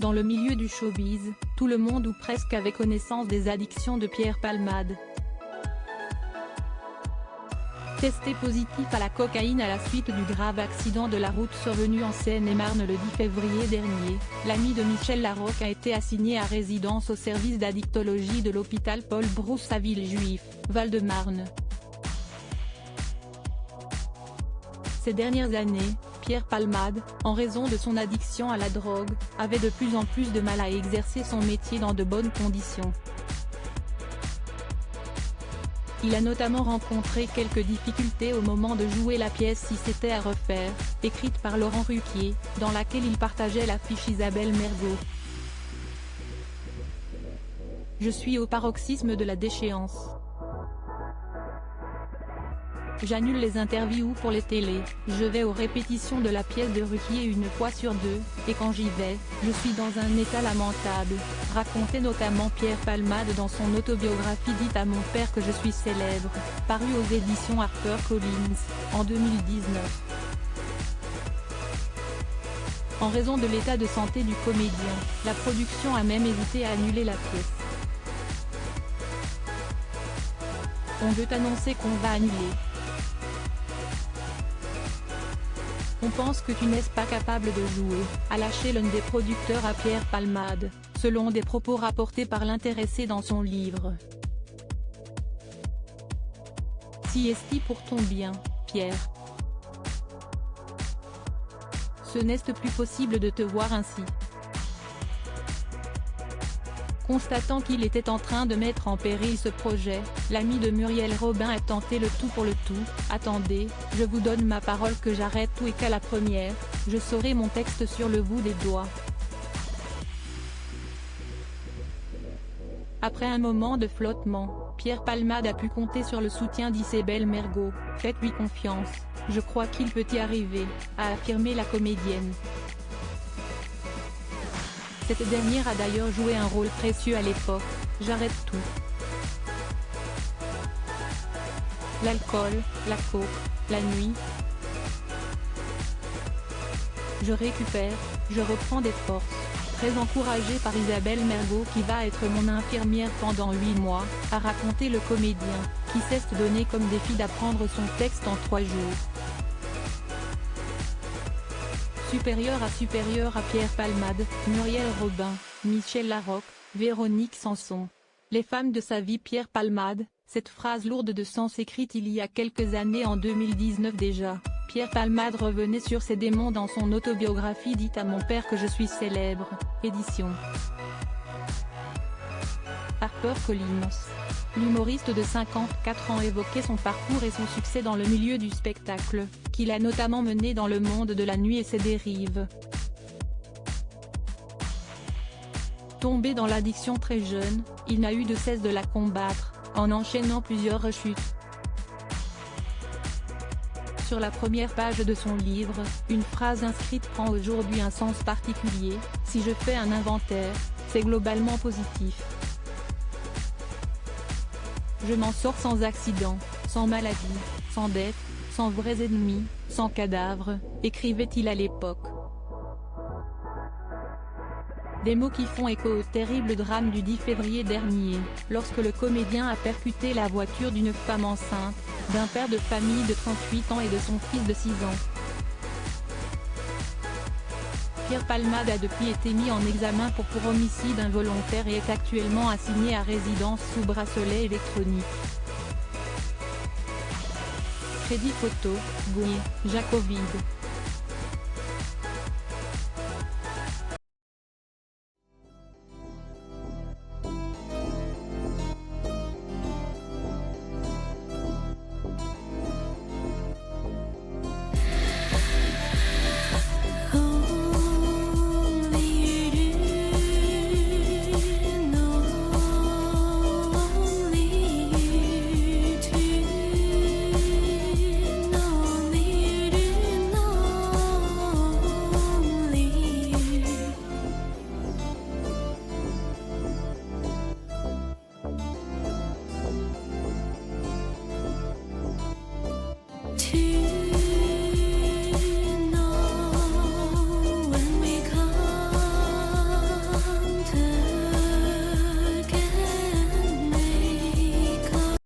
Dans le milieu du showbiz, tout le monde ou presque avait connaissance des addictions de Pierre Palmade. Testé positif à la cocaïne à la suite du grave accident de la route survenu en Seine-et-Marne le 10 février dernier, l'ami de Michel Larocque a été assigné à résidence au service d'addictologie de l'hôpital Paul Brousse à Villejuif, Val-de-Marne. Ces dernières années, Pierre Palmade, en raison de son addiction à la drogue, avait de plus en plus de mal à exercer son métier dans de bonnes conditions. Il a notamment rencontré quelques difficultés au moment de jouer la pièce Si c'était à refaire, écrite par Laurent Ruquier, dans laquelle il partageait l'affiche Isabelle Mergo. Je suis au paroxysme de la déchéance. J'annule les interviews pour les télés, je vais aux répétitions de la pièce de Ruquier une fois sur deux, et quand j'y vais, je suis dans un état lamentable, racontait notamment Pierre Palmade dans son autobiographie dite À mon père que je suis célèbre, parue aux éditions HarperCollins, en 2019. En raison de l'état de santé du comédien, la production a même hésité à annuler la pièce. On veut annoncer qu'on va annuler. On pense que tu n'es pas capable de jouer, a lâché l'un des producteurs à Pierre Palmade, selon des propos rapportés par l'intéressé dans son livre. Si est-ce pour ton bien, Pierre. Ce n'est plus possible de te voir ainsi. Constatant qu'il était en train de mettre en péril ce projet, l'ami de Muriel Robin a tenté le tout pour le tout. Attendez, je vous donne ma parole que j'arrête tout et qu'à la première, je saurai mon texte sur le bout des doigts. Après un moment de flottement, Pierre Palmade a pu compter sur le soutien d'Isabelle Mergo. Faites-lui confiance, je crois qu'il peut y arriver, a affirmé la comédienne. Cette dernière a d'ailleurs joué un rôle précieux à l'époque, J'arrête tout. L'alcool, la coke, la nuit. Je récupère, je reprends des forces. Très encouragé par Isabelle Mergo qui va être mon infirmière pendant 8 mois, a raconté le comédien, qui s'est donné comme défi d'apprendre son texte en 3 jours. Supérieur à Pierre Palmade, Muriel Robin, Michel Larocque, Véronique Sanson. Les femmes de sa vie Pierre Palmade, cette phrase lourde de sens écrite il y a quelques années en 2019 déjà, Pierre Palmade revenait sur ses démons dans son autobiographie dite À mon père que je suis célèbre, édition HarperCollins. L'humoriste de 54 ans évoquait son parcours et son succès dans le milieu du spectacle, qu'il a notamment mené dans le monde de la nuit et ses dérives. Tombé dans l'addiction très jeune, il n'a eu de cesse de la combattre, en enchaînant plusieurs rechutes. Sur la première page de son livre, une phrase inscrite prend aujourd'hui un sens particulier: si je fais un inventaire, c'est globalement positif. Je m'en sors sans accident, sans maladie, sans dette, sans vrais ennemis, sans cadavre, écrivait-il à l'époque. Des mots qui font écho au terrible drame du 10 février dernier, lorsque le comédien a percuté la voiture d'une femme enceinte, d'un père de famille de 38 ans et de son fils de 6 ans. Pierre Palmade a depuis été mis en examen pour homicide involontaire et est actuellement assigné à résidence sous bracelet électronique. Crédit photo, Gouye, Jacovide.